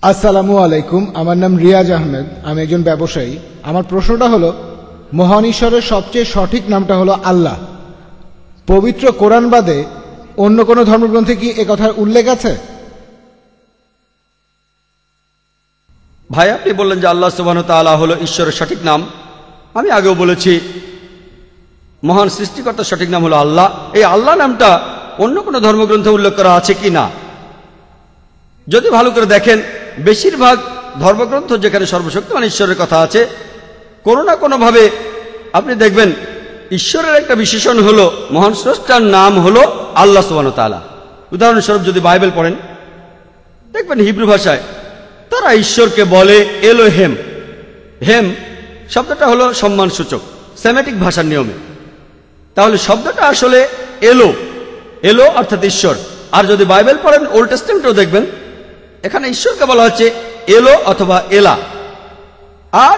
আসসালামু আলাইকুম। আমার নাম রিয়াজ আহমেদ, আমি একজন ব্যবসায়ী। আমার প্রশ্নটা হলো, মহান ঈশ্বরের সবচেয়ে সঠিক নামটা হলো আল্লাহ। পবিত্র কোরআন বাদে অন্য কোনো ধর্মগ্রন্থে কি এ কথার উল্লেখ আছে? ভাই, আপনি বললেন যে আল্লাহ সুবহানাহু ওয়া তাআলা হলো ঈশ্বরের সঠিক নাম। আমি আগেও বলেছি মহান সৃষ্টিকর্তার সঠিক নাম হলো আল্লাহ। এই আল্লাহ নামটা অন্য কোনো ধর্মগ্রন্থে উল্লেখ করা আছে কি না, যদি ভালো করে দেখেন, বেশিরভাগ ধর্মগ্রন্থ যেখানে সর্বশক্তিমান ঈশ্বরের কথা আছে, কোনো না কোনোভাবে আপনি দেখবেন ঈশ্বরের একটা বিশেষণ হলো, মহান স্রষ্টার নাম হলো আল্লাহ সুবহানাহু ওয়া তাআলা। উদাহরণস্বরূপ যদি বাইবেল পড়েন, দেখবেন হিব্রু ভাষায় তারা ঈশ্বরকে বলে এলোহেম। হেম শব্দটা হলো সম্মানসূচক সেমেটিক ভাষার নিয়মে। তাহলে শব্দটা আসলে এলো, এলো অর্থাৎ ঈশ্বর। আর যদি বাইবেল পড়েন, ওল্ড টেস্টামেন্টেও দেখবেন এখানে ঈশ্বরকে বলা হচ্ছে এলো অথবা এলা। আর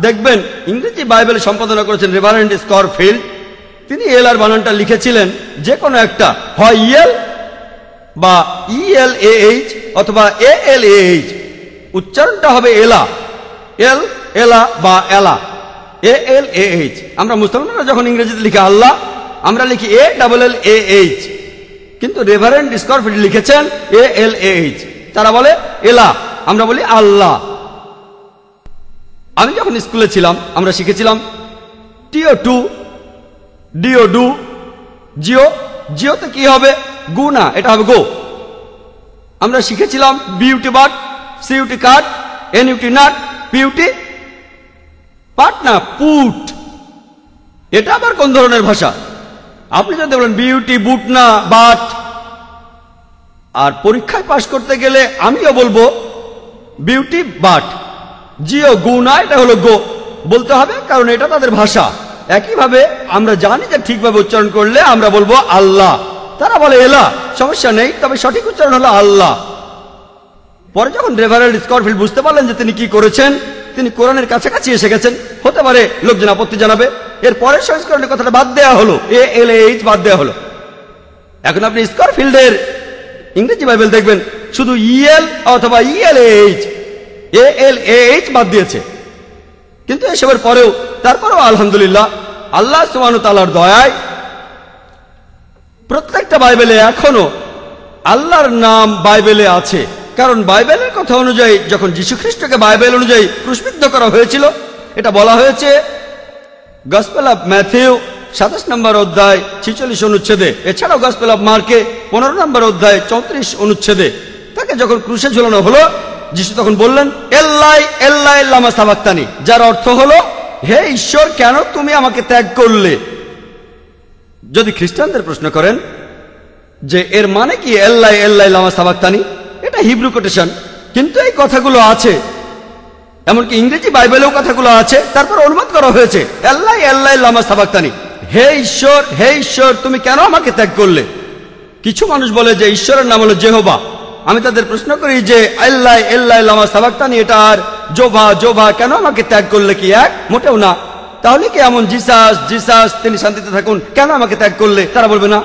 দেখবেন ইংরেজি বাইবেল সম্পাদনা করেছেন রেভারেন্ড স্করফিল্ড, তিনি এলার বানানটা লিখেছিলেন যে কোনো একটা, হয় ইএল বা ELAH অথবা ALAH। উচ্চারণটা হবে এলা, এল এলা বা এলা, ALAH। আমরা মুসলমানরা যখন ইংরেজিতে লিখি আল্লাহ, আমরা লিখি ALLAH, কিন্তু রেভারেন্ড স্করফিল্ড লিখেছেন ALAH। তারা বলে এলা, আমরা বলি আল্লাহ। আমি যখন স্কুলে ছিলাম, আমরা শিখেছিলাম TO2 DO2 জিও। জিওতে কি হবে? গু না, এটা হবে গো। আমরা শিখেছিলাম B U T but, C U T cut, N U T nut, P U T putt না পুট। এটা আবার কোন ধরনের ভাষা? আপনি যদি বলেন বিউটি বুট না বাট। আর পরীক্ষায় পাশ করতে গেলে আমিও বলবো বিউটি বাট, জিও গু না, এটা হলো গো বলতে হবে, কারণ এটা তাদের ভাষা। একইভাবে আমরা জানি যে ঠিকভাবে উচ্চারণ করলে আমরা বলবো আল্লাহ। তারা বলে এলা, সমস্যা নেই, তবে সঠিক উচ্চারণ হলো আল্লাহ। পরে যখন রেভারেন্ড স্করফিল্ড বুঝতে পারলেন যে তিনি কি করেছেন, তিনি কোরআনের কাছাকাছি এসে গেছেন, হতে পারে লোকজন আপত্তি জানাবে, এর পরের সংস্করণের কথাটা বাদ দেওয়া হলো, ALAH বাদ দেওয়া হলো। এখন আপনি স্করফিল্ডের ইংরেজি বাইবেল দেখবেন শুধু EL অথবা ELAH, ALAH বাদ দিয়েছে। কিন্তু এসবের পরেও তারপরেও আলহামদুলিল্লাহ, আল্লাহ সুবহানাহু ওয়া তাআলার দয়ায় প্রত্যেকটা বাইবেলে এখনো আল্লাহর নাম বাইবেলে আছে। কারণ বাইবেলের কথা অনুযায়ী যখন যীশু খ্রিস্টকে বাইবেল অনুযায়ী ক্রুশবিদ্ধ করা হয়েছিল, এটা বলা হয়েছে গসপেল অফ ম্যাথিউ 27 নম্বর অধ্যায় 46 অনুচ্ছেদে, এছাড়াও গসপেল অফ মার্কে 15 নম্বর অধ্যায় 34 অনুচ্ছেদে। তাকে যখন ক্রুশে ঝুলানো হলো, যিশু তখন বললেন এল্লাই এল্লাই লামা সাবাক্তানি, যার অর্থ হলো হে ঈশ্বর, কেন তুমি আমাকে ত্যাগ করলে। যদি খ্রিস্টানদের প্রশ্ন করেন যে এর মানে কি এল্লাই এল্লাই লামা সাবাক্তানি, এটা হিব্রু কোটেশন, কিন্তু এই কথাগুলো আছে, এমনকি ইংরেজি বাইবেলেও কথাগুলো আছে, তারপর অনুবাদ করা হয়েছে এল্লাই এল্লাই লামা সাবাক্তানি, হে ঈশ্বর তুমি কেন আমাকে ত্যাগ করলে। কিছু মানুষ বলে যে ঈশ্বরের নাম হলো জেহোবা। আমি তাদের প্রশ্ন করি যে এল্লাই এল্লাই লামা সাবাক্তানি, এটা আর জোভা জোভা কেন আমাকে ত্যাগ করলে কি এক? মোটেও না। তাহলে কি এমন জিসাস জিসাস তিনি শান্তিতে থাকুন কেন আমাকে ত্যাগ করলে? তারা বলবে না।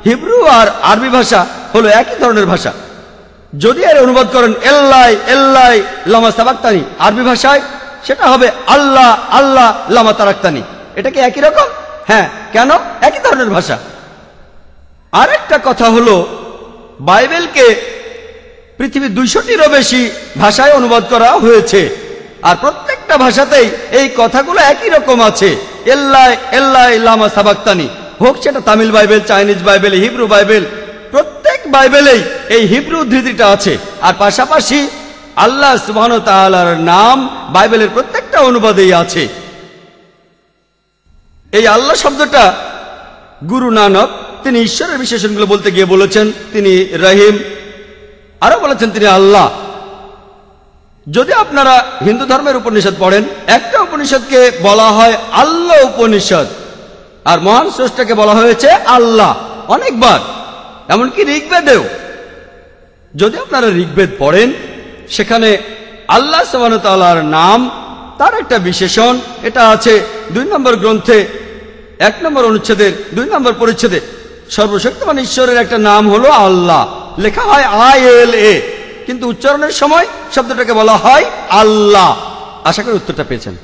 হিব্রু আর আরবি ভাষা হলো একই ধরনের ভাষা। যদি এর অনুবাদ করেন এল্লাই এল্লাই লামা সাবাক্তানি আরবি ভাষায়, সেটা হবে আল্লাহ আল্লাহ লামা তারাক্তানি। এটা কি একই রকম? হ্যাঁ। কেন? একই ধরনের ভাষা। আরেকটা কথা হলো, বাইবেলকে পৃথিবীর 200টিরও বেশি ভাষায় অনুবাদ করা হয়েছে, আর প্রত্যেকটা ভাষাতেই এই কথাগুলো একই রকম আছে, এল্লাই এল্লাই লামা সাবাক্তানি। হোক সেটা Tamil Bible, Chinese Bible, Hebrew Bible, প্রত্যেক বাইবেলেই এই হিব্রু উদ্ধৃতিটা আছে। আর পাশাপাশি আল্লাহ সুবহানাহু ওয়া তাআলার নাম বাইবেলের প্রত্যেকটা অনুবাদেই আছে। এই আল্লাহ শব্দটা গুরু নানক তিনি ঈশ্বরের বিশেষণগুলো বলতে গিয়ে বলেছেন তিনি রহিম, আরো বলেছেন তিনি আল্লাহ। যদি আপনারা হিন্দু ধর্মের উপনিষদ পড়েন, একটা উপনিষদকে বলা হয় আল্লাহ উপনিষদ, আর মহান স্রষ্টাকে বলা হয়েছে আল্লাহ অনেকবার, এমনকি ঋগ্বেদেও। যদি আপনারা ঋগ্বেদ পড়েন, সেখানে আল্লাহ সুবহানাহু ওয়া তাআলার নাম, তার একটা বিশেষণ, এটা আছে 2 নম্বর গ্রন্থে 1 নম্বর অনুচ্ছেদের 2 নম্বর পরিচ্ছেদে। সর্বশক্তিমান ঈশ্বরের একটা নাম হলো আল্লাহ, লেখা হয় ILA, কিন্তু উচ্চারণের সময় শব্দটাকে বলা হয় আল্লাহ। আশা করি উত্তরটা পেয়েছেন।